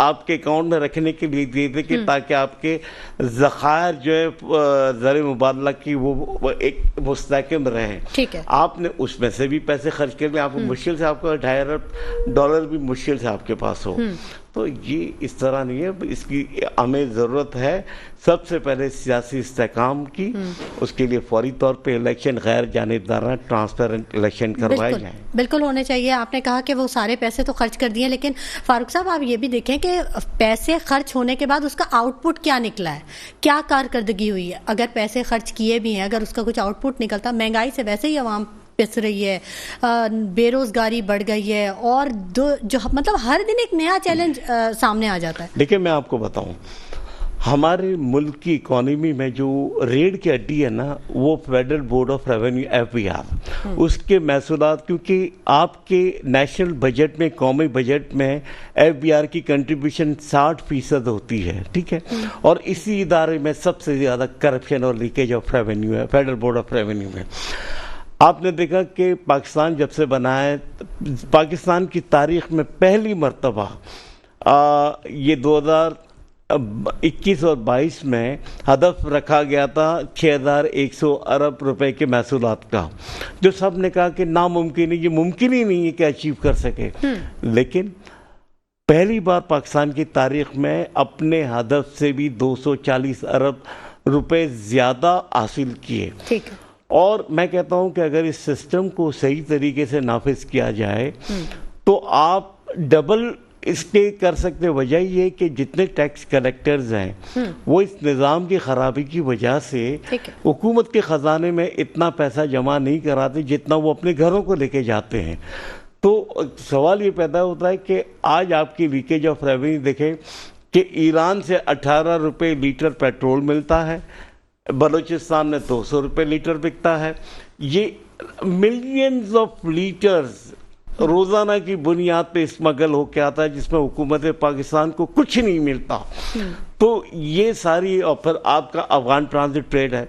آپ کے اکاؤنٹ میں رکھنے کے لیے دیے تھے کہ تاکہ آپ کے ذخائر جو ہے زر مبادلہ کی وہ ایک مستحکم رہیں. ٹھیک ہے, آپ نے اس میں سے بھی پیسے خرچ کر لیں. آپ کو مشکل سے آپ کا $2.5 ارب بھی مشکل سے آپ کے پاس ہو. تو یہ اس طرح نہیں ہے. اس کی ہمیں ضرورت ہے سب سے پہلے سیاسی استحکام کی. اس کے لیے فوری طور پہ الیکشن غیر جانبدارانہ ٹرانسپیرنٹ الیکشن کروائے جائیں. بالکل ہونے چاہیے. آپ نے کہا کہ وہ سارے پیسے تو خرچ کر دیے, لیکن فاروق صاحب آپ یہ بھی دیکھیں کہ پیسے خرچ ہونے کے بعد اس کا آؤٹ پٹ کیا نکلا ہے, کیا کارکردگی ہوئی ہے. اگر پیسے خرچ کیے بھی ہیں, اگر اس کا کچھ آؤٹ پٹ نکلتا, مہنگائی سے ویسے ہی عوام پس رہی ہے, بے روزگاری بڑھ گئی ہے, اور جو مطلب ہر دن ایک نیا چیلنج سامنے آ جاتا ہے. دیکھیں میں آپ کو بتاؤں, ہمارے ملک کی اکانومی میں جو ریڑھ کی ہڈی ہے نا, وہ federal board of revenue FBR, اس کے محصولات, کیونکہ آپ کے نیشنل بجٹ میں, قومی بجٹ میں FBR کی کنٹریبیوشن 60% ہوتی ہے. ٹھیک ہے, اور اسی ادارے میں سب سے زیادہ کرپشن اور لیکیج آف ریونیو ہے فیڈرل بورڈ آف ریونیو میں. آپ نے دیکھا کہ پاکستان جب سے بنا ہے, پاکستان کی تاریخ میں پہلی مرتبہ یہ 2021 اور 22 میں ہدف رکھا گیا تھا 6100 ارب روپے کے محصولات کا, جو سب نے کہا کہ ناممکن ہے, یہ ممکن ہی نہیں ہے کہ اچیو کر سکے. لیکن پہلی بار پاکستان کی تاریخ میں اپنے ہدف سے بھی 240 ارب روپے زیادہ حاصل کیے. ٹھیک ہے, اور میں کہتا ہوں کہ اگر اس سسٹم کو صحیح طریقے سے نافذ کیا جائے تو آپ ڈبل اس کے کر سکتے. وجہ یہ کہ جتنے ٹیکس کلیکٹرز ہیں وہ اس نظام کی خرابی کی وجہ سے حکومت کے خزانے میں اتنا پیسہ جمع نہیں کراتے جتنا وہ اپنے گھروں کو لے کے جاتے ہیں. تو سوال یہ پیدا ہوتا ہے کہ آج آپ کی لیکیج آف ریونیو دیکھیں کہ ایران سے 18 روپے لیٹر پیٹرول ملتا ہے, بلوچستان میں 200 روپے لیٹر بکتا ہے. یہ ملینز آف لیٹرز روزانہ کی بنیاد پہ اسمگل ہو کے آتا ہے, جس میں حکومت پاکستان کو کچھ نہیں ملتا. تو یہ ساری, اور پھر آپ کا افغان ٹرانزٹ ٹریڈ ہے,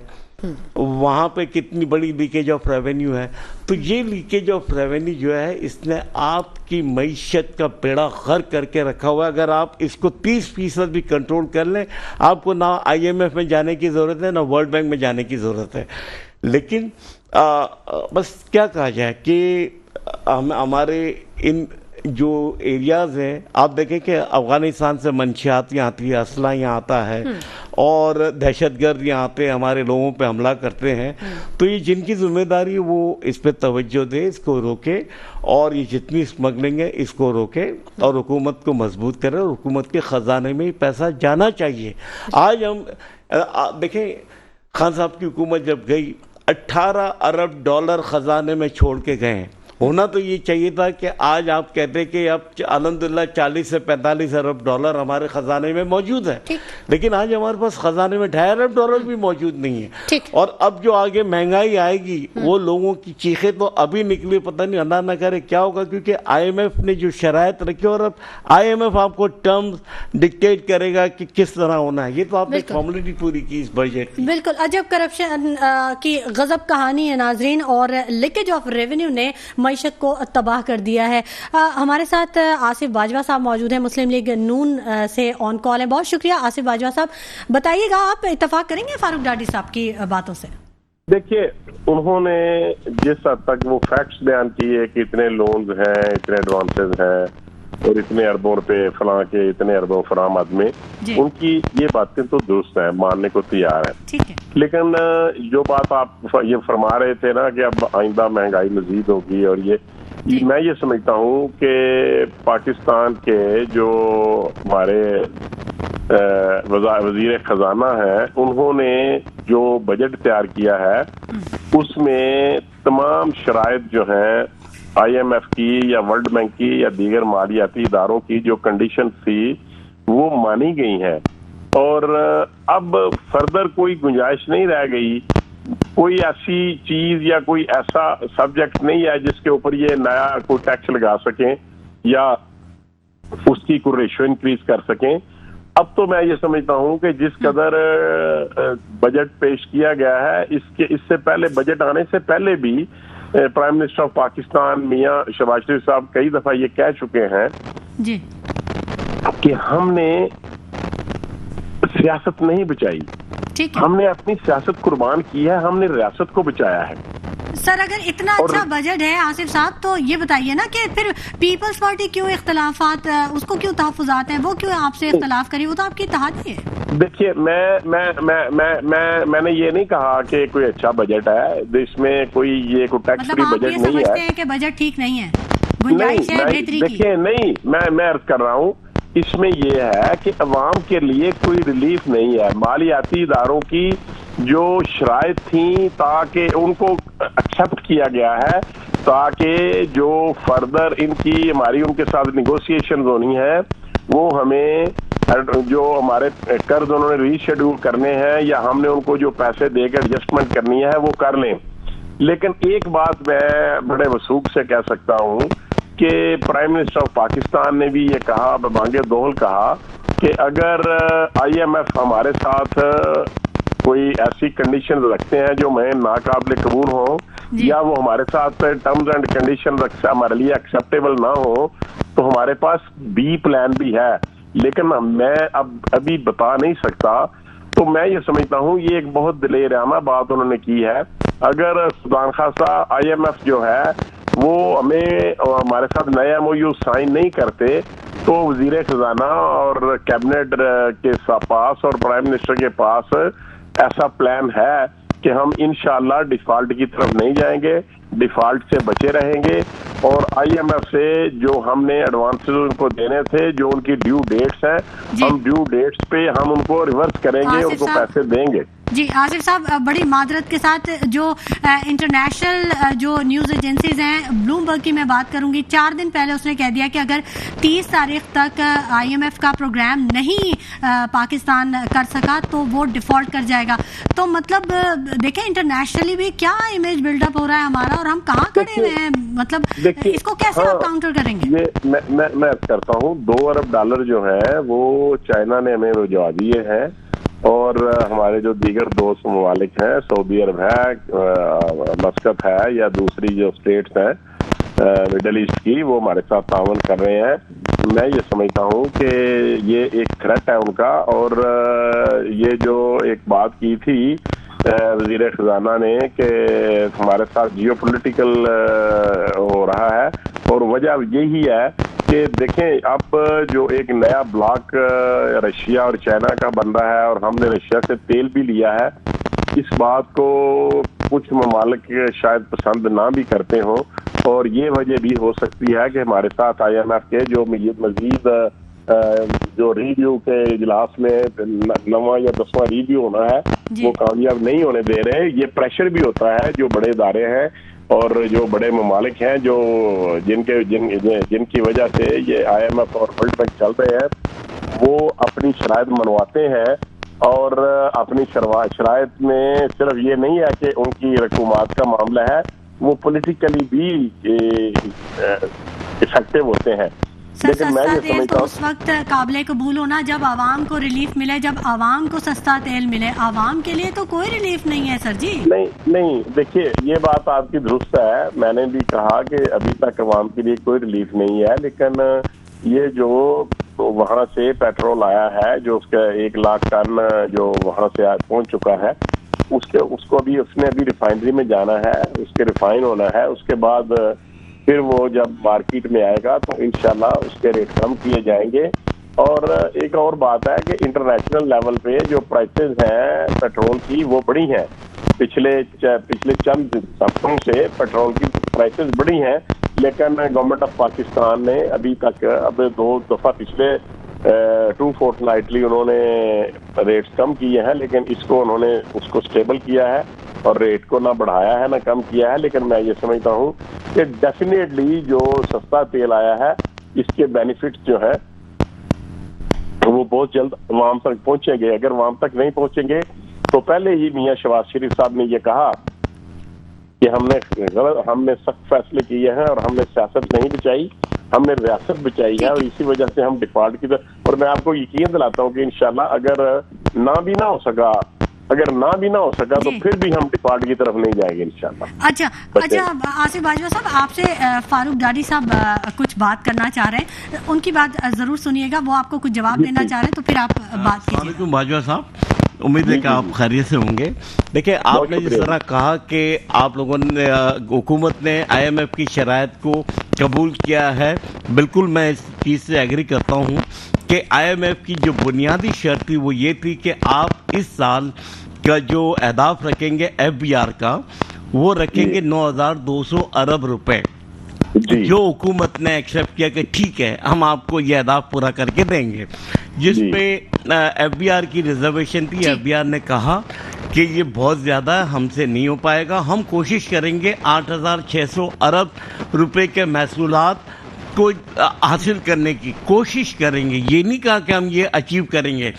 وہاں پہ کتنی بڑی لیکیج آف ریونیو ہے. تو یہ لیکیج آف ریونیو جو ہے, اس نے آپ کی معیشت کا بیڑا غرق کر کے رکھا ہوا ہے. اگر آپ اس کو 30% بھی کنٹرول کر لیں, آپ کو نہ IMF میں جانے کی ضرورت ہے, نہ ورلڈ بینک میں جانے کی ضرورت ہے. لیکن بس کیا کہا جائے کہ ہمارے ان جو ایریاز ہیں, آپ دیکھیں کہ افغانستان سے منشیات یہاں آتی ہے, اسلحہ یہاں آتا ہے, اور دہشت گرد یہاں آتے ہیں, ہمارے لوگوں پہ حملہ کرتے ہیں. تو یہ جن کی ذمہ داری وہ اس پہ توجہ دے, اس کو روکے, اور یہ جتنی اسمگلنگ ہے اس کو روکے, اور حکومت کو مضبوط کرے, اور حکومت کے خزانے میں پیسہ جانا چاہیے. آج ہم دیکھیں, خان صاحب کی حکومت جب گئی 18 ارب ڈالر خزانے میں چھوڑ کے گئے ہیں. ہونا تو یہ چاہیے تھا کہ آج آپ کہتے کہ اب الحمدللہ 40 سے 45 ارب ڈالر ہمارے خزانے میں موجود ہے, لیکن آج ہمارے پاس خزانے میں 2.5 ارب ڈالر بھی موجود نہیں ہے. اور اب جو آگے مہنگائی آئے گی, وہ لوگوں کی چیخیں تو ابھی نکلی, پتہ نہیں اللہ نہ کرے کیا ہوگا, کیونکہ IMF نے جو شرائط رکھی, اور اب IMF آپ کو ٹرمز ڈکٹیٹ کرے گا کہ کس طرح ہونا ہے. یہ تو آپ نے فارملٹی پوری کی اس بجٹ کی. بالکل عجب کرپشن کی غضب کہانی ہے ناظرین, اور لیکیج آف ریونیو نے معیشت کو تباہ کر دیا ہے. ہمارے ساتھ آصف باجوہ صاحب موجود ہیں, مسلم لیگ نون سے آن کال ہیں. بہت شکریہ آصف باجوہ صاحب. بتائیے گا, آپ اتفاق کریں گے فاروق ڈاڈی صاحب کی باتوں سے؟ دیکھیے, انہوں نے جس حد تک وہ فیکٹس بیان کیے کہ اتنے لونز ہیں, اتنے ایڈوانسز ہیں, اور اتنے اربوں روپے فلاں کے, اتنے اربوں فراہم آدمی, ان کی یہ باتیں تو درست ہیں, ماننے کو تیار ہیں. لیکن جو بات آپ یہ فرما رہے تھے نا کہ اب آئندہ مہنگائی مزید ہوگی, اور میں یہ سمجھتا ہوں کہ پاکستان کے جو ہمارے وزیر خزانہ ہیں, انہوں نے جو بجٹ تیار کیا ہے اس میں تمام شرائط جو ہیں IMF کی یا ورلڈ بینک کی یا دیگر مالیاتی اداروں کی جو کنڈیشن تھی وہ مانی گئی ہیں, اور اب فردر کوئی گنجائش نہیں رہ گئی. کوئی ایسی چیز یا کوئی ایسا سبجیکٹ نہیں ہے جس کے اوپر یہ نیا کوئی ٹیکس لگا سکیں یا اس کی کوئی ریشو انکریز کر سکیں. اب تو میں یہ سمجھتا ہوں کہ جس قدر بجٹ پیش کیا گیا ہے, اس سے پہلے, بجٹ آنے سے پہلے بھی پرائم منسٹر آف پاکستان میاں شہباز شریف صاحب کئی دفعہ یہ کہہ چکے ہیں کہ ہم نے سیاست نہیں بچائی, ٹھیک ہے ہم نے اپنی سیاست قربان کی ہے, ہم نے ریاست کو بچایا ہے. سر اگر اتنا اچھا بجٹ ہے آصف صاحب تو یہ بتائیے نا کہ پھر پیپلز پارٹی کیوں اختلافات, اس کو کیوں تحفظات ہیں, وہ کیوں آپ سے اختلاف کری, وہ تو آپ کی اتحادی ہے. دیکھیے میں نے یہ نہیں کہا کہ کوئی اچھا بجٹ ہے, اس میں کوئی یہ کوئی ٹیکس فری بجٹ نہیں ہے. مطلب آپ یہ سمجھتے ہیں کہ بجٹ ٹھیک نہیں ہے, گنجائش ہے بہتری کی؟ دیکھیے نہیں, میں عرض کر رہا ہوں اس میں یہ ہے کہ عوام کے لیے کوئی ریلیف نہیں ہے. مالیاتی اداروں کی جو شرائط تھیں تاکہ ان کو ایکسپٹ کیا گیا ہے تاکہ جو فردر ان کی ہماری ان کے ساتھ نیگوسیشن ہونی ہے وہ ہمیں جو ہمارے قرض انہوں نے ری شیڈول کرنے ہیں یا ہم نے ان کو جو پیسے دے کے ایڈجسٹمنٹ کرنی ہے وہ کر لیں. لیکن ایک بات میں بڑے وثوق سے کہہ سکتا ہوں کہ پرائم منسٹر آف پاکستان نے بھی یہ کہا, ببانگ دوہل کہا کہ اگر آئی ایم ایف ہمارے ساتھ کوئی ایسی کنڈیشن رکھتے ہیں جو میں ناقابل قبول ہوں یا وہ ہمارے ساتھ ٹرمز اینڈ کنڈیشن ہمارے لیے ایکسیپٹیبل نہ ہو تو ہمارے پاس بی پلان بھی ہے, لیکن میں ابھی بتا نہیں سکتا. تو میں یہ سمجھتا ہوں یہ ایک بہت دلیرانہ بات انہوں نے کی ہے. اگر سودان خاصہ آئی ایم ایف جو ہے وہ ہمیں ہمارے ساتھ نیا ایم او یو سائن نہیں کرتے تو وزیر خزانہ اور کیبنٹ کے پاس اور پرائم منسٹر کے پاس ایسا پلان ہے کہ ہم انشاءاللہ ڈیفالٹ کی طرف نہیں جائیں گے, ڈیفالٹ سے بچے رہیں گے, اور آئی ایم ایف سے جو ہم نے ایڈوانسز ان کو دینے تھے, جو ان کی ڈیو ڈیٹس ہیں, ہم ڈیو ڈیٹس پہ ہم ان کو ریورس کریں گے, ان کو پیسے دیں گے. جی آصف صاحب, بڑی معذرت کے ساتھ جو انٹرنیشنل جو نیوز ایجنسیز ہیں, بلوم برگ کی میں بات کروں گی, 4 دن پہلے اس نے کہہ دیا کہ اگر 30 تاریخ تک آئی ایم ایف کا پروگرام نہیں پاکستان کر سکا تو وہ ڈیفالٹ کر جائے گا. تو مطلب دیکھیں انٹرنیشنلی بھی کیا امیج بلڈ اپ ہو رہا ہے ہمارا, اور ہم کہاں کھڑے ہوئے ہیں, مطلب اس کو کیسے آپ کاؤنٹر کریں گے؟ میں کرتا ہوں $2 ارب جو ہے وہ چائنا نے ہمیں بھجوا دیے ہیں, اور ہمارے جو دیگر دوست ممالک ہیں, سعودی عرب ہے, مسقط ہے یا دوسری جو اسٹیٹس ہیں مڈل ایسٹ کی, وہ ہمارے ساتھ تعاون کر رہے ہیں. میں یہ سمجھتا ہوں کہ یہ ایک تھریٹ ہے ان کا, اور یہ جو ایک بات کی تھی وزیر خزانہ نے کہ ہمارے ساتھ جیو پولیٹیکل ہو رہا ہے, اور وجہ یہی ہے کہ دیکھیں اب جو ایک نیا بلاک رشیا اور چائنا کا بن رہا ہے, اور ہم نے رشیا سے تیل بھی لیا ہے, اس بات کو کچھ ممالک شاید پسند نہ بھی کرتے ہوں, اور یہ وجہ بھی ہو سکتی ہے کہ ہمارے ساتھ آئی ایم ایف کے جو مزید جو ریویو کے اجلاس میں 9واں یا 10واں ریویو ہونا ہے وہ کامیاب نہیں ہونے دے رہے. یہ پریشر بھی ہوتا ہے جو بڑے ادارے ہیں اور جو بڑے ممالک ہیں جو جن کی وجہ سے یہ آئی ایم ایف اور ورلڈ بینک چل رہے ہیں, وہ اپنی شرائط منواتے ہیں, اور اپنی شرائط میں صرف یہ نہیں ہے کہ ان کی رقومات کا معاملہ ہے, وہ پولیٹیکلی بھی افیکٹو ہوتے ہیں. لیکن میں یہ سمجھتا ہوں اس وقت قابل قبول ہونا جب عوام کو ریلیف ملے, جب عوام کو سستا تیل ملے. عوام کے لیے تو کوئی ریلیف نہیں ہے سر جی. نہیں دیکھیے یہ بات آپ کی درست ہے, میں نے بھی کہا کہ ابھی تک عوام کے لیے کوئی ریلیف نہیں ہے, لیکن یہ جو وہاں سے پیٹرول آیا ہے جو اس کا 1 لاکھ ٹن جو وہاں سے پہنچ چکا ہے, اس کو ابھی اس نے ابھی ریفائنری میں جانا ہے, اس کے ریفائن ہونا ہے, اس کے بعد پھر وہ جب مارکیٹ میں آئے گا تو انشاءاللہ اس کے ریٹ کم کیے جائیں گے. اور ایک اور بات ہے کہ انٹرنیشنل لیول پہ جو پرائسز ہیں پیٹرول کی وہ بڑی ہیں, پچھلے چند ہفتوں سے پیٹرول کی پرائسز بڑی ہیں, لیکن گورنمنٹ آف پاکستان نے ابھی تک 2 دفعہ پچھلے 2 فورٹنائٹلی انہوں نے ریٹس کم کیے ہیں, لیکن اس کو انہوں نے اس کو سٹیبل کیا ہے اور ریٹ کو نہ بڑھایا ہے نہ کم کیا ہے. لیکن میں یہ سمجھتا ہوں کہ ڈیفینیٹلی جو سستا تیل آیا ہے اس کے بینیفٹس جو ہے وہ بہت جلد عوام تک پہنچیں گے. اگر عوام تک نہیں پہنچیں گے تو پہلے ہی میاں شہباز شریف صاحب نے یہ کہا کہ ہم نے سخت فیصلے کیے ہیں اور ہم نے سیاست نہیں بچائی, ہم نے ریاست بچائی ہے, اور اسی وجہ سے ہم ڈیفالٹ کی طرف. اور میں آپ کو یقین دلاتا ہوں کہ انشاءاللہ اگر نہ بھی نہ ہو سکا اگر نہ بھی نہ ہو سکا تو پھر بھی ہم ڈیفالٹ کی طرف نہیں جائیں گے انشاءاللہ۔ اچھا آصف باجوہ صاحب، آپ سے فاروق ڈاڈی صاحب کچھ بات کرنا چاہ رہے ہیں، ان کی بات ضرور سنیے گا، وہ آپ کو کچھ جواب دینا چاہ رہے ہیں تو پھر آپ بات کیجیے۔ السلام علیکم باجوہ صاحب، امید ہے کہ آپ خیریت سے ہوں گے۔ دیکھیں، آپ نے جس طرح کہا کہ آپ لوگوں نے حکومت نے IMF کی شرائط کو قبول کیا ہے، بالکل میں اس چیز سے ایگری کرتا ہوں کہ IMF کی جو بنیادی شرط تھی وہ یہ تھی کہ آپ اس سال کا جو اہداف رکھیں گے FBR کا، وہ رکھیں گے 9,200 ارب روپے، جو حکومت نے ایکسیپٹ کیا کہ ٹھیک ہے ہم آپ کو یہ اہداف پورا کر کے دیں گے، جس پہ FBR کی ریزرویشن تھی۔ FBR نے کہا کہ یہ بہت زیادہ ہم سے نہیں ہو پائے گا، ہم کوشش کریں گے 8,600 ارب روپے کے محصولات کو حاصل کرنے کی کوشش کریں گے، یہ نہیں کہا کہ ہم یہ اچیو کریں گے۔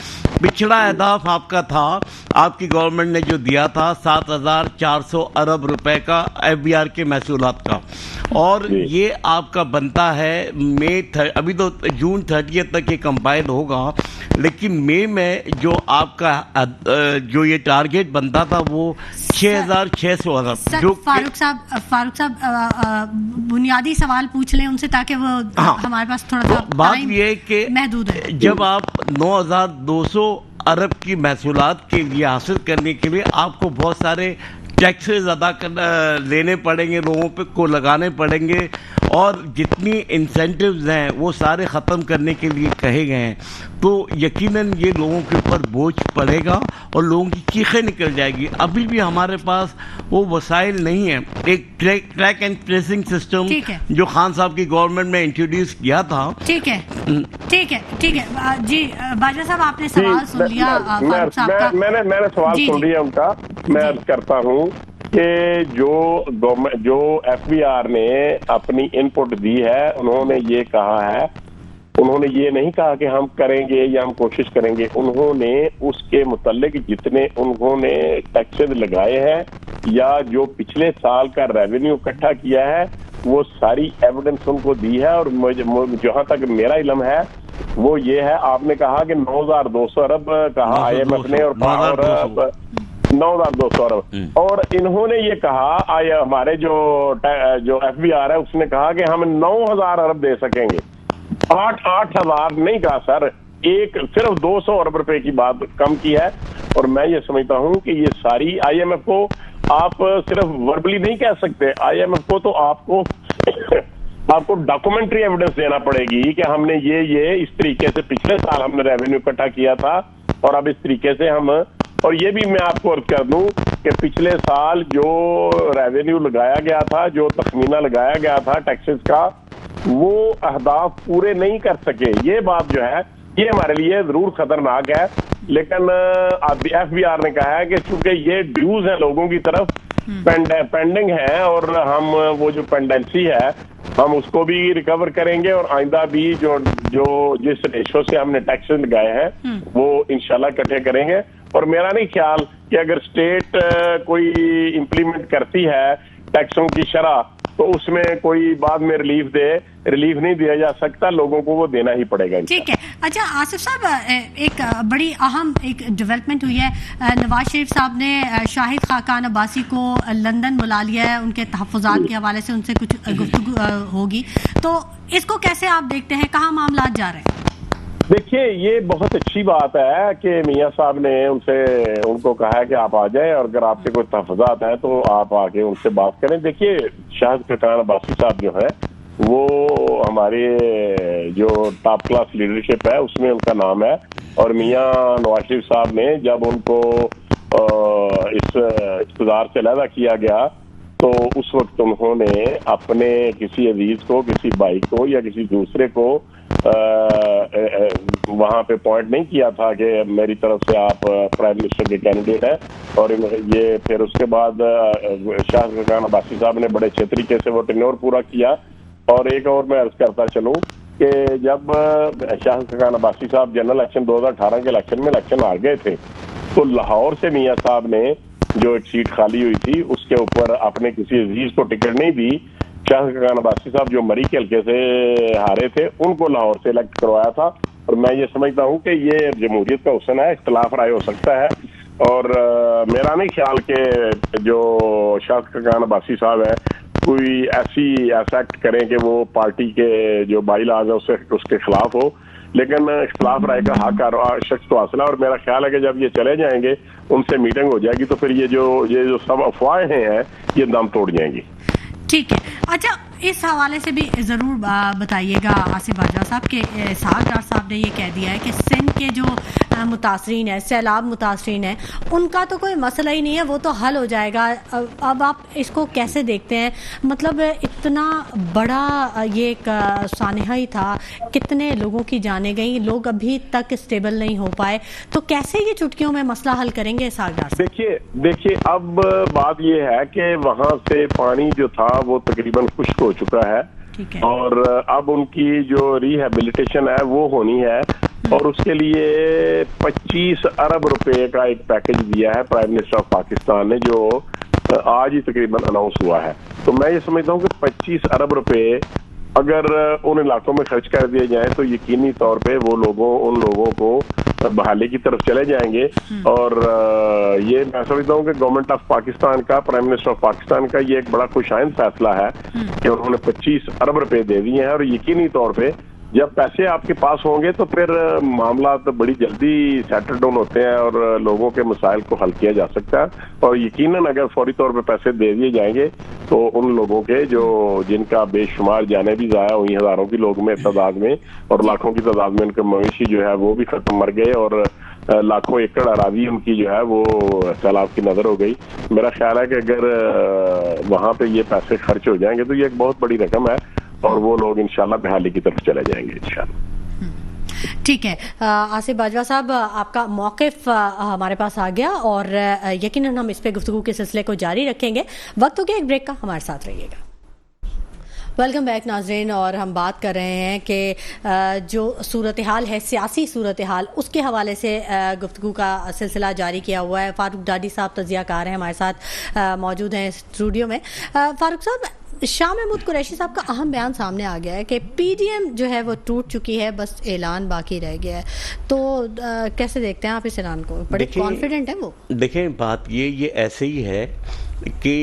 پچھڑا اہداف آپ کا تھا، آپ کی گورنمنٹ نے جو دیا تھا 7,400 ارب روپے کا FBR کے محصولات کا، اور یہ آپ کا بنتا ہے ابھی تو جون 30 تک یہ کمپائل ہوگا، لیکن مئی میں جو آپ کا جو یہ ٹارگیٹ بنتا تھا وہ 6,600 ارب۔ جو فاروق صاحب بنیادی سوال پوچھ لیں ان سے تاکہ وہ ہمارے پاس تھوڑا سا بات یہ ہے کہ محدود ہے۔ جب آپ 9,200 ارب کی محصولات کے لیے حاصل کرنے کے لیے آپ کو بہت سارے ٹیکسز لینے پڑیں گے، لوگوں پہ کو لگانے پڑیں گے، اور جتنی انسینٹیوز ہیں وہ سارے ختم کرنے کے لیے کہے گئے ہیں، تو یقیناً یہ لوگوں کے اوپر بوجھ پڑے گا اور لوگوں کی چیخیں نکل جائے گی۔ ابھی بھی ہمارے پاس وہ وسائل نہیں ہیں۔ ایک ٹریک اینڈ ٹریسنگ سسٹم جو خان صاحب کی گورنمنٹ میں انٹروڈیوس کیا تھا۔ ٹھیک ہے جی باجوہ صاحب، آپ نے سوال سن لیا فاروق صاحب کا؟ میں نے سوال سن لیا ان کا۔ میں عرض کرتا ہوں کہ جو FBR نے اپنی ان پٹ دی ہے، انہوں نے یہ کہا ہے، انہوں نے یہ نہیں کہا کہ ہم کریں گے یا ہم کوشش کریں گے، انہوں نے اس کے متعلق جتنے انہوں نے ٹیکسز لگائے ہیں یا جو پچھلے سال کا ریونیو اکٹھا کیا ہے وہ ساری ایویڈنس ان کو دی ہے، اور جہاں تک میرا علم ہے وہ یہ ہے، آپ نے کہا کہ 9,200 ارب کہا IMF نے، اور 9,200 ارب، اور انہوں نے یہ کہا ہمارے جو FBR ہے اس نے کہا کہ ہم 9,000 ارب دے سکیں گے، 8,000 نہیں کہا سر، صرف 200 ارب روپے کی بات کم کی ہے۔ اور میں یہ سمجھتا ہوں کہ یہ ساری IMF کو آپ صرف وربلی نہیں کہہ سکتے، IMF کو تو آپ کو ڈاکومنٹری ایویڈنس دینا پڑے گی کہ ہم نے یہ اس طریقے سے پچھلے سال ہم نے ریونیو اکٹھا کیا تھا، اور اب اس طریقے سے ہم، اور یہ بھی میں آپ کو عرض کر دوں کہ پچھلے سال جو ریونیو لگایا گیا تھا، جو تخمینہ لگایا گیا تھا ٹیکسز کا، وہ اہداف پورے نہیں کر سکے۔ یہ بات جو ہے یہ ہمارے لیے ضرور خطرناک ہے، لیکن FBR نے کہا ہے کہ چونکہ یہ ڈیوز ہیں لوگوں کی طرف پینڈنگ ہے، اور ہم وہ جو پینڈنسی ہے ہم اس کو بھی ریکور کریں گے، اور آئندہ بھی جو جس ریشو سے ہم نے ٹیکسز لگائے ہیں وہ انشاءاللہ اکٹھے کریں گے۔ اور میرا نہیں خیال کہ اگر اسٹیٹ کوئی امپلیمنٹ کرتی ہے ٹیکسوں کی شرح تو اس میں کوئی بعد میں ریلیف نہیں دیا جا سکتا، لوگوں کو وہ دینا ہی پڑے گا۔ ٹھیک ہے۔ اچھا آصف صاحب، ایک بڑی اہم ایک ڈیولپمنٹ ہوئی ہے، نواز شریف صاحب نے شاہد خاقان عباسی کو لندن بلا لیا ہے، ان کے تحفظات کے حوالے سے ان سے کچھ گفتگو ہوگی، تو اس کو کیسے آپ دیکھتے ہیں، کہاں معاملات جا رہے ہیں؟ دیکھیے، یہ بہت اچھی بات ہے کہ میاں صاحب نے ان کو کہا ہے کہ آپ آ جائیں، اور اگر آپ کے کوئی تحفظات ہیں تو آپ آ کے ان سے بات کریں۔ دیکھیے، شاہد خاقان عباسی صاحب جو ہے وہ ہمارے جو ٹاپ کلاس لیڈرشپ ہے اس میں ان کا نام ہے، اور میاں نواز شریف صاحب نے جب ان کو اس اقتدار سے علیحدہ کیا گیا تو اس وقت انہوں نے اپنے کسی عزیز کو، کسی بھائی کو یا کسی دوسرے کو وہاں پہ پوائنٹ نہیں کیا تھا کہ میری طرف سے آپ پرائم منسٹر کے کینڈیڈیٹ ہیں، اور یہ پھر اس کے بعد شاہد خاقان عباسی صاحب نے بڑے اچھے طریقے سے وہ ٹینور پورا کیا۔ اور ایک اور میں عرض کرتا چلوں کہ جب شاہد خاقان عباسی صاحب جنرل الیکشن 2018 کے الیکشن ہار گئے تھے تو لاہور سے میاں صاحب نے جو ایک سیٹ خالی ہوئی تھی اس کے اوپر اپنے کسی عزیز کو ٹکٹ نہیں دی، شاہد خاقان عباسی صاحب جو مری کے حلقے سے ہارے تھے ان کو لاہور سے الیکٹ کروایا تھا۔ اور میں یہ سمجھتا ہوں کہ یہ جمہوریت کا حسن ہے، اختلاف رائے ہو سکتا ہے اور میرا نہیں خیال کہ جو شاہد خاقان عباسی صاحب ہیں کوئی ایسا ایکٹ کریں کہ وہ پارٹی کے جو بائی لاز ہے اس کے خلاف ہو، لیکن اختلاف رائے کا حق ہر شخص کو حاصل ہے، اور میرا خیال ہے کہ جب یہ چلے جائیں گے ان سے میٹنگ ہو جائے گی تو پھر یہ جو سب افواہیں ہیں یہ دم توڑ جائیں گی. ٹھیک ہے. اچھا اس حوالے سے بھی ضرور بتائیے گا آصف باجوہ صاحب کہ اسحاق ڈار صاحب نے یہ کہہ دیا ہے کہ سندھ کے جو متاثرین ہیں، سیلاب متاثرین ہیں، ان کا تو کوئی مسئلہ ہی نہیں ہے، وہ تو حل ہو جائے گا. اب آپ اس کو کیسے دیکھتے ہیں؟ مطلب اتنا بڑا یہ ایک سانحہ ہی تھا، کتنے لوگوں کی جانیں گئیں، لوگ ابھی تک اسٹیبل نہیں ہو پائے، تو کیسے یہ چٹکیوں میں مسئلہ حل کریں گے اسحاق ڈار صاحب؟ دیکھیے اب بات یہ ہے کہ وہاں سے پانی جو تھا وہ تقریباً خشک ہو چکا ہے، اور اب ان کی جو ریہیبلیٹیشن ہے وہ ہونی ہے، اور اس کے لیے 25 ارب روپے کا ایک پیکج دیا ہے پرائم منسٹر آف پاکستان نے، جو آج ہی تقریباً اناؤنس ہوا ہے. تو میں یہ سمجھتا ہوں کہ 25 ارب روپے اگر ان علاقوں میں خرچ کر دیے جائیں تو یقینی طور پہ وہ ان لوگوں کو بحالی کی طرف چلے جائیں گے. اور یہ میں سمجھتا ہوں کہ گورنمنٹ آف پاکستان کا، پرائم منسٹر آف پاکستان کا یہ ایک بڑا خوشائند فیصلہ ہے کہ انہوں نے 25 ارب روپے دے دیے ہیں، اور یقینی طور پہ جب پیسے آپ کے پاس ہوں گے تو پھر معاملات بڑی جلدی سیٹل ڈاؤن ہوتے ہیں اور لوگوں کے مسائل کو حل کیا جا سکتا ہے. اور یقیناً اگر فوری طور پہ پیسے دے دیے جائیں گے تو ان لوگوں کے جن کا بے شمار جانیں بھی ضائع ہوئی، ہزاروں کی لوگ میں تعداد میں اور لاکھوں کی تعداد میں ان کے مویشی جو ہے وہ بھی ختم مر گئے، اور لاکھوں ایکڑ اراضی ان کی جو ہے وہ سیلاب کی نظر ہو گئی. میرا خیال ہے کہ اگر وہاں پہ یہ پیسے خرچ ہو جائیں گے تو یہ ایک بہت بڑی رقم ہے، اور وہ لوگ انشاءاللہ بحالی کی طرف چلے جائیں گے انشاءاللہ. ٹھیک ہے. آصف باجوہ صاحب، آپ کا موقف ہمارے پاس آ گیا اور یقیناً ہم اس پہ گفتگو کے سلسلے کو جاری رکھیں گے. وقت ہو گیا ایک بریک کا، ہمارے ساتھ رہیے گا. ویلکم بیک ناظرین، اور ہم بات کر رہے ہیں کہ جو صورتحال ہے، سیاسی صورتحال، اس کے حوالے سے گفتگو کا سلسلہ جاری کیا ہوا ہے. فاروق ڈاڈی صاحب تجزیہ کار ہیں، ہمارے ساتھ موجود ہیں اسٹوڈیو میں. فاروق صاحب، شاہ محمود قریشی صاحب کا اہم بیان سامنے آ گیا ہے کہ پی ڈی ایم جو ہے وہ ٹوٹ چکی ہے، بس اعلان باقی رہ گیا ہے. تو کیسے دیکھتے ہیں آپ اس اعلان کو؟ بڑے کانفیڈنٹ ہیں وہ؟ دیکھیں بات یہ ایسے ہی ہے کہ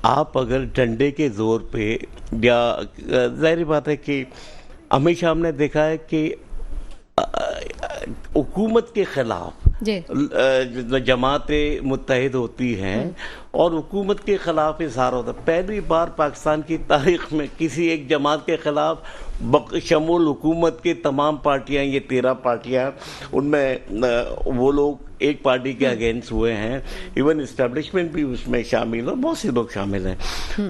آپ اگر ڈنڈے کے زور پہ، یا ظاہری بات ہے کہ ہمیشہ ہم نے دیکھا ہے کہ حکومت کے خلاف جماعتیں متحد ہوتی ہیں اور حکومت کے خلاف اظہار ہوتا ہے. پہلی بار پاکستان کی تاریخ میں کسی ایک جماعت کے خلاف شمول حکومت کے تمام پارٹیاں، یہ 13 پارٹیاں، ان میں وہ لوگ ایک پارٹی کے اگینسٹ ہوئے ہیں. ایون اسٹیبلشمنٹ بھی اس میں شامل ہے، بہت سے لوگ شامل ہیں.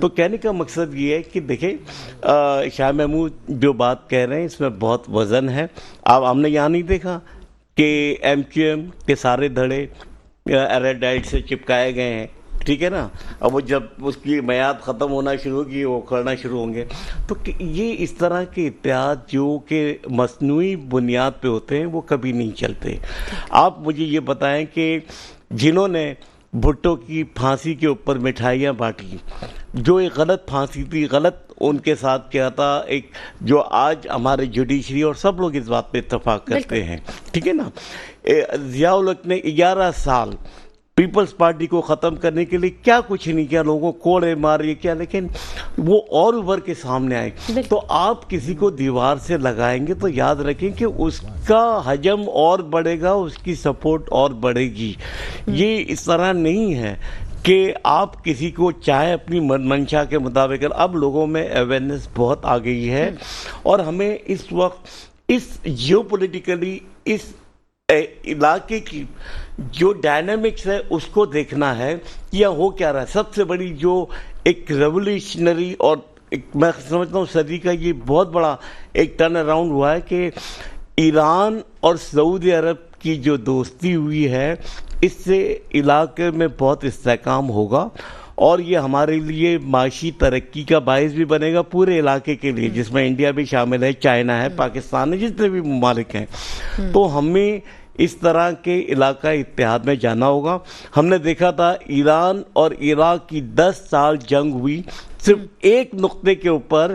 تو کہنے کا مقصد یہ ہے کہ دیکھیں شاہ محمود جو بات کہہ رہے ہیں اس میں بہت وزن ہے. اب ہم نے یہاں نہیں دیکھا کہ ایم کیو ایم کے سارے دھڑے ایریڈائٹ سے چپکائے گئے ہیں، ٹھیک ہے نا. اب وہ جب اس کی میعاد ختم ہونا شروع ہوگی وہ کھڑنا شروع ہوں گے. تو یہ اس طرح کے اتحاد جو کہ مصنوعی بنیاد پہ ہوتے ہیں وہ کبھی نہیں چلتے. آپ مجھے یہ بتائیں کہ جنہوں نے بھٹو کی پھانسی کے اوپر مٹھائیاں بانٹی، جو ایک غلط پھانسی تھی، غلط ان کے ساتھ کیا تھا، ایک جو آج ہمارے جوڈیشری اور سب لوگ اس بات پہ اتفاق کرتے ہیں، ٹھیک ہے نا. ضیاء الحق نے 11 سال پیپلز پارٹی کو ختم کرنے کے لیے کیا کچھ نہیں کیا، لوگوں کو کوڑے مارے کیا، لیکن وہ اور ابھر کے سامنے آئے. تو آپ کسی کو دیوار سے لگائیں گے تو یاد رکھیں کہ اس کا حجم اور بڑھے گا، اس کی سپورٹ اور بڑھے گی. یہ اس طرح نہیں ہے کہ آپ کسی کو چاہے اپنی منشا کے مطابق. اب لوگوں میں اویئرنیس بہت آ گئی ہے، اور ہمیں اس وقت اس جیو پولیٹیکلی اس علاقے کی جو ڈائنامکس ہے اس کو دیکھنا ہے یا ہو کیا رہا ہے. سب سے بڑی جو ایک ریولیوشنری اور میں سمجھتا ہوں صدی کا یہ بہت بڑا ایک ٹرن اراؤنڈ ہوا ہے کہ ایران اور سعودی عرب کی جو دوستی ہوئی ہے، اس سے علاقے میں بہت استحکام ہوگا، اور یہ ہمارے لیے معاشی ترقی کا باعث بھی بنے گا پورے علاقے کے لیے، جس میں انڈیا بھی شامل ہے، چائنا ہے، پاکستان ہے، جتنے بھی ممالک ہیں. تو ہمیں اس طرح کے علاقائی اتحاد میں جانا ہوگا. ہم نے دیکھا تھا ایران اور عراق کی 10 سال جنگ ہوئی صرف ایک نقطے کے اوپر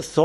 100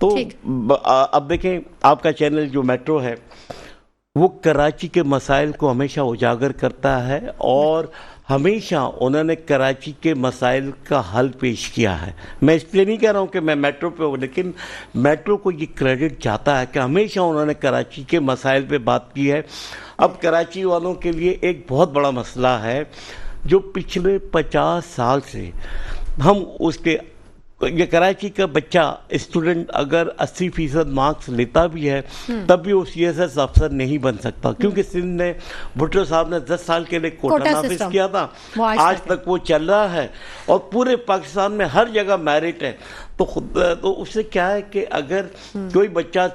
تو اب دیکھیں آپ کا چینل جو میٹرو ہے وہ کراچی کے مسائل کو ہمیشہ اجاگر کرتا ہے اور ہمیشہ انہوں نے کراچی کے مسائل کا حل پیش کیا ہے. میں اس لیے نہیں کہہ رہا ہوں کہ میں میٹرو پہ ہوں، لیکن میٹرو کو یہ کریڈٹ جاتا ہے کہ ہمیشہ انہوں نے کراچی کے مسائل پہ بات کی ہے. اب کراچی والوں کے لیے ایک بہت بڑا مسئلہ ہے جو پچھلے 50 سال سے ہم اس کے یہ کراچی کا بچہ اسٹوڈنٹ اگر 80% مارکس لیتا بھی ہے تب بھی وہ CSS افسر نہیں بن سکتا، کیونکہ سندھ نے بھٹو صاحب نے 10 سال کے لیے کوٹا نافذ کیا تھا، آج تک وہ چل رہا ہے اور پورے پاکستان میں ہر جگہ میرٹ ہے. تو اس سے کیا ہے کہ اگر کوئی بچہ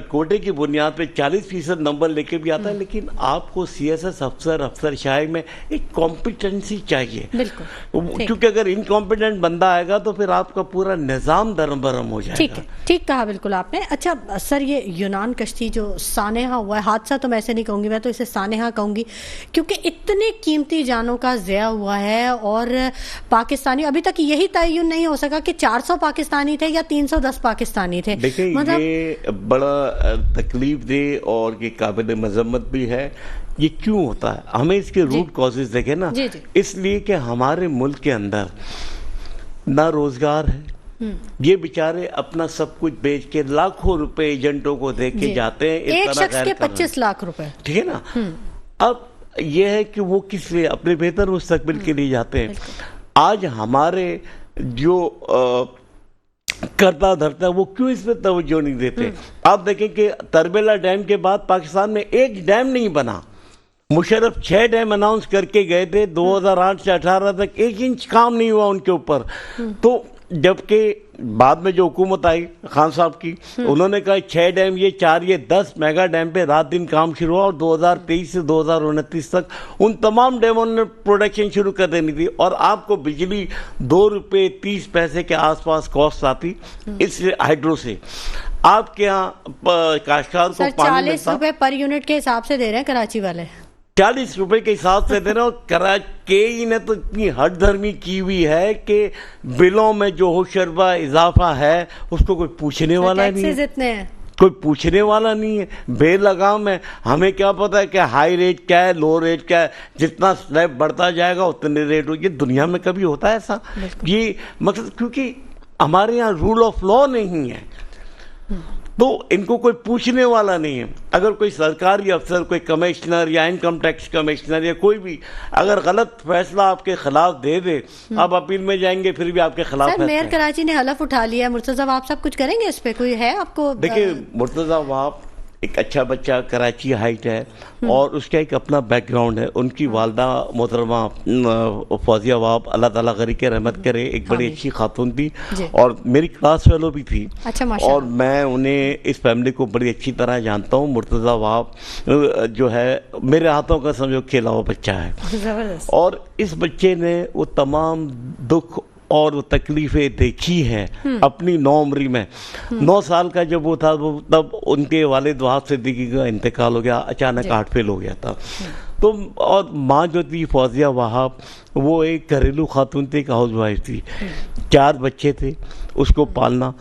کوٹے کی بنیاد پہ 40% نمبر لے کے بھی آتا ہے، لیکن آپ کو CSS افسر شاہی میں ایک کمپیٹنسی چاہیے، کیونکہ اگر انکمپیٹنٹ بندہ آئے گا تو پھر آپ کا پورا نظام درم برم ہو جائے گا. ٹھیک کہا بالکل آپ نے. اچھا سر، یہ یونان کشتی جو سانحہ ہوا ہے، حادثہ تو میں ایسے نہیں کہوں گی، میں تو اسے سانحہ کہوں گی، کیونکہ اتنے قیمتی جانوں کا ضیاع ہوا ہے اور پاکستانی ابھی تک یہی تعین نہیں ہو سکا کہ 400 پاکستانی تھے یا 310 پاکستانی تھے. دیکھیں یہ بڑا تکلیف دہ اور یہ قابل مذمت بھی ہے. یہ کیوں ہوتا ہے؟ ہمیں اس کے روٹ کازز دیکھیں نا. اس لیے کہ ہمارے ملک کے اندر نہ روزگار ہے، یہ بیچارے اپنا سب کچھ بیچ کے لاکھوں روپے ایجنٹوں کو دے کے جاتے ہیں، ایک شخص کے 25 لاکھ روپے، ٹھیک ہے نا. اب یہ ہے کہ وہ کس لیے؟ اپنے بہتر مستقبل کے لیے جاتے ہیں. آج ہمارے جو کرتا دھرتا ہے وہ کیوں اس پہ توجہ نہیں دیتے؟ آپ دیکھیں کہ تربیلا ڈیم کے بعد پاکستان میں ایک ڈیم نہیں بنا. مشرف 6 ڈیم اناؤنس کر کے گئے تھے، 2008 سے 18 تک 1 انچ کام نہیں ہوا ان کے اوپر. تو جبکہ بعد میں جو حکومت آئی خان صاحب کی، انہوں نے کہا 6 ڈیم، یہ 4 یہ 10 میگا ڈیم پہ رات دن کام شروع ہوا اور 2023 سے 2029 تک ان تمام ڈیموں نے پروڈکشن شروع کر دینی تھی اور آپ کو بجلی 2 روپے 30 پیسے کے آس پاس کاسٹ آتی اس ہائیڈرو سے. آپ کے یہاں کاشتکار کو پانی ملتا 40 روپے پر یونٹ کے حساب سے دے رہے ہیں کراچی والے، 40 روپے کے حساب سے دے رہے ہیں. اور کراچی نے تو اتنی ہٹ دھرمی کی ہوئی ہے کہ بلوں میں جو ہو شربہ اضافہ ہے اس کو کوئی پوچھنے والا نہیں ہے، کوئی پوچھنے والا نہیں ہے. بے لگام ہے. ہمیں کیا پتا ہے کہ ہائی ریٹ کیا ہے، لو ریٹ کیا ہے. جتنا سلیب بڑھتا جائے گا اتنے ریٹ ہو. یہ دنیا میں کبھی ہوتا ہے ایسا؟ یہ مقصد کیونکہ ہمارے یہاں رول آف لا نہیں ہے تو ان کو کوئی پوچھنے والا نہیں ہے. اگر کوئی سرکاری افسر، کوئی کمشنر یا انکم ٹیکس کمشنر یا کوئی بھی اگر غلط فیصلہ آپ کے خلاف دے دے، آپ اپیل میں جائیں گے پھر بھی آپ کے خلاف سر میئر کراچی نے حلف اٹھا لیا ہے. مرتضی صاحب آپ سب کچھ کریں گے اس پہ؟ کوئی ہے آپ کو؟ دیکھیں مرتضی وہاب ایک اچھا بچہ کراچی ہائٹ ہے اور اس کا ایک اپنا بیک گراؤنڈ ہے. ان کی والدہ محترمہ فوزیہ وہاب، اللہ تعالیٰ غریق کے رحمت کرے، ایک بڑی اچھی خاتون تھی اور میری کلاس فیلو بھی تھی اور میں انہیں اس فیملی کو بڑی اچھی طرح جانتا ہوں. مرتضی وہاب جو ہے میرے ہاتھوں کا سمجھو کھیلا ہوا بچہ ہے اور اس بچے نے وہ تمام دکھ اور وہ تکلیفیں دیکھی ہیں اپنی 9 عمری میں. 9 سال کا جب وہ تھا تب ان کے والد وہاب صدیقی کا انتقال ہو گیا، اچانک ہارٹ فیل ہو گیا تھا. تو اور ماں جو تھی فوزیہ وہاب وہ ایک گھریلو خاتون تھی، ایک ہاؤس وائف تھی. 4 بچے تھے اس کو پالنا.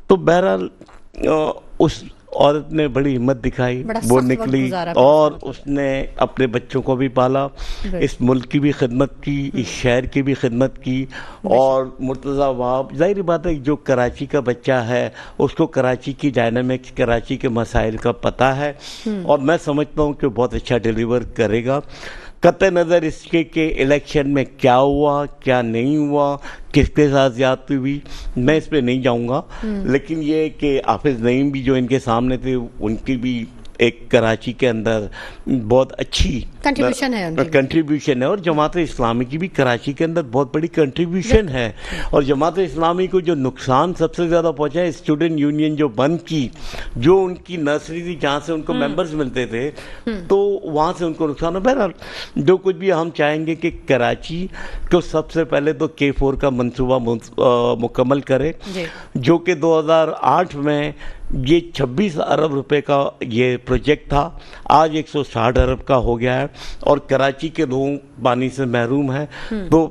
تو بہرحال اس عورت نے بڑی ہمت دکھائی، وہ نکلی اور اس نے اپنے بچوں کو بھی پالا، اس ملک کی بھی خدمت کی، اس شہر کی بھی خدمت کی. اور مرتضی وہاب ظاہری بات ہے جو کراچی کا بچہ ہے اس کو کراچی کی ڈائنامکس، کراچی کے مسائل کا پتہ ہے اور میں سمجھتا ہوں کہ بہت اچھا ڈیلیور کرے گا. قطع نظر اس کے کہ الیکشن میں کیا ہوا کیا نہیں ہوا، کس کے ساتھ زیادتی ہوئی، میں اس پہ نہیں جاؤں گا. لیکن یہ کہ حافظ نعیم بھی جو ان کے سامنے تھے ان کی بھی ایک کراچی کے اندر بہت اچھی کنٹریبیوشن ہے اور جماعت اسلامی کی بھی کراچی کے اندر بہت بڑی کنٹریبیوشن ہے. اور جماعت اسلامی کو جو نقصان سب سے زیادہ پہنچا ہے، اسٹوڈنٹ یونین جو بند کی، جو ان کی نرسری تھی جہاں سے ان کو ممبرز ملتے تھے تو وہاں سے ان کو نقصان ہو. بہرحال جو کچھ بھی ہم چاہیں گے کہ کراچی کو سب سے پہلے تو K4 کا منصوبہ مکمل کرے جو کہ 2008 میں یہ 26 ارب روپے کا یہ پروجیکٹ تھا، آج 160 ارب کا ہو گیا ہے اور کراچی کے لوگ پانی سے محروم ہیں. تو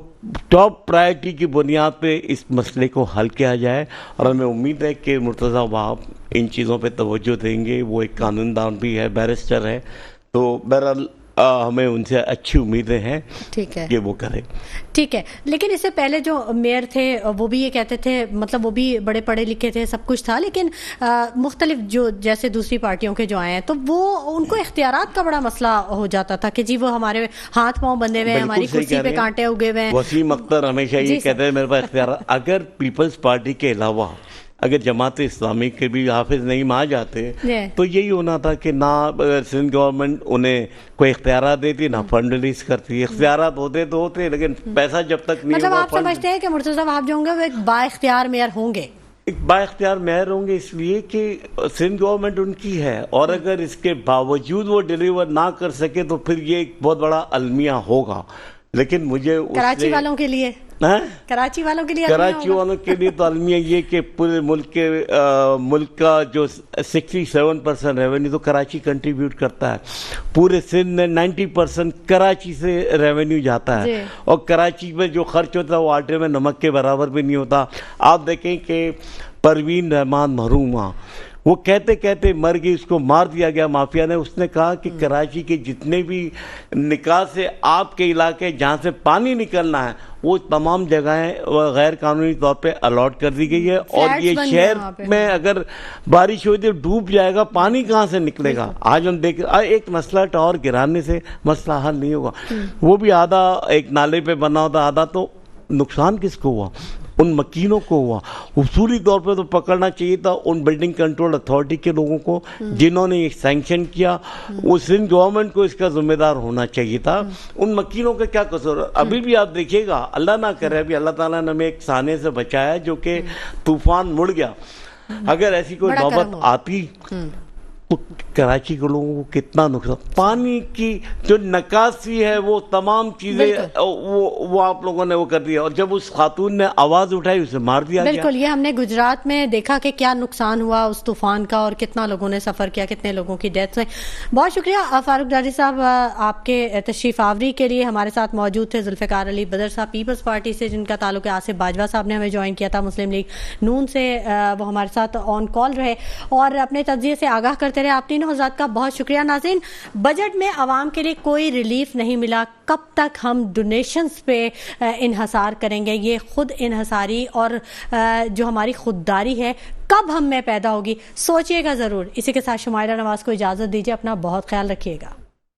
ٹاپ پرائرٹی کی بنیاد پہ اس مسئلے کو حل کیا جائے اور ہمیں امید ہے کہ مرتضیٰ وہاب ان چیزوں پہ توجہ دیں گے. وہ ایک قانون دان بھی ہے، بیرسٹر ہے، تو بہرحال ہمیں ان سے اچھی امیدیں ہیں کہ وہ کریں. ٹھیک ہے، لیکن اس سے پہلے جو میئر تھے وہ بھی یہ کہتے تھے، مطلب وہ بھی بڑے پڑھے لکھے تھے، سب کچھ تھا، لیکن مختلف جو جیسے دوسری پارٹیوں کے جو آئے ہیں تو وہ ان کو اختیارات کا بڑا مسئلہ ہو جاتا تھا کہ جی وہ ہمارے ہاتھ پاؤں بندھے ہوئے ہیں، ہماری کرسی پہ کانٹے اگے ہوئے ہیں. وسیم اختر ہمیشہ یہ کہتے ہیں میرے پاس اختیارات. اگر پیپلز پارٹی کے علاوہ اگر جماعت اسلامی کے بھی حافظ نعیم آ جاتے تو یہی ہونا تھا کہ نہ سندھ گورنمنٹ انہیں کوئی اختیارات دیتی، نہ فنڈ ریلیز کرتی. اختیارات ہوتے تو ہوتے لیکن پیسہ جب تک نہیں. مطلب آپ سمجھتے ہیں کہ مرتضیٰ وہاب جو ہوں گے وہ ایک با اختیار میئر ہوں گے؟ ایک با اختیار میئر ہوں گے اس لیے کہ سندھ گورنمنٹ ان کی ہے، اور اگر اس کے باوجود وہ ڈیلیور نہ کر سکے تو پھر یہ ایک بہت بڑا المیہ ہوگا. لیکن مجھے کراچی والوں کے لیے کراچی والوں کے لیے تو المیہ یہ کہ پورے ملک کا جو 67% ریونیو تو کراچی کنٹریبیوٹ کرتا ہے. پورے سندھ میں 90% کراچی سے ریونیو جاتا ہے، اور کراچی میں جو خرچ ہوتا ہے وہ آٹے میں نمک کے برابر بھی نہیں ہوتا. آپ دیکھیں کہ پروین رحمان محرومہ وہ کہتے کہتے مر گئی، اس کو مار دیا گیا مافیا نے. اس نے کہا کہ کراچی کے جتنے بھی نکاح سے آپ کے علاقے جہاں سے پانی نکلنا ہے وہ تمام جگہیں غیر قانونی طور پہ الاٹ کر دی گئی ہے، اور یہ شہر میں اگر بارش ہوئی تو ڈوب جائے گا. پانی کہاں سے نکلے گا؟ آج ہم دیکھ ایک مسئلہ ٹاور گرانے سے مسئلہ حل نہیں ہوگا. وہ بھی آدھا ایک نالے پہ بنا ہوتا، آدھا تو نقصان کس کو ہوا؟ ان مکینوں کو ہوا. اصولی طور پہ تو پکڑنا چاہیے تھا ان بلڈنگ کنٹرول اتھارٹی کے لوگوں کو جنہوں نے یہ سینکشن کیا. وہ سندھ گورنمنٹ کو اس کا ذمہ دار ہونا چاہیے تھا. ان مکینوں کا کیا قصور؟ ابھی بھی آپ دیکھیے گا، اللہ نہ کرے ابھی اللہ تعالیٰ نے ہمیں ایک سانے سے بچایا جو کہ طوفان مڑ گیا. اگر ایسی کوئی نوبت آتی تو کراچی کے لوگوں کو کتنا نقصان. پانی کی جو نکاسی ہے وہ تمام چیزیں وہ آپ لوگوں نے وہ کر دیا، اور جب اس خاتون نے آواز اٹھائی اسے مار دیا گیا. بالکل، یہ ہم نے گجرات میں دیکھا کہ کیا نقصان ہوا اس طوفان کا اور کتنا لوگوں نے سفر کیا، کتنے لوگوں کی ڈیتھ ہوئی. بہت شکریہ فاروق ڈاری صاحب آپ کے تشریف آوری کے لیے. ہمارے ساتھ موجود تھے ذوالفقار علی بدر صاحب پیپلز پارٹی سے، جن کا تعلق آصف باجوہ صاحب نے ہمیں جوائن کیا تھا مسلم لیگ نون سے. وہ ہمارے ساتھ آن کال رہے اور اپنے تجزیے سے آگاہ کرتے رہے. آپ تینوں حضرات کا بہت شکریہ. ناظرین، بجٹ میں عوام کے لیے کوئی ریلیف نہیں ملا. کب تک ہم ڈونیشنز پہ انحصار کریں گے؟ یہ خود انحصاری اور جو ہماری خودداری ہے کب ہم میں پیدا ہوگی؟ سوچئے گا ضرور. اسی کے ساتھ شمائلہ نواز کو اجازت دیجیے. اپنا بہت خیال رکھیے گا.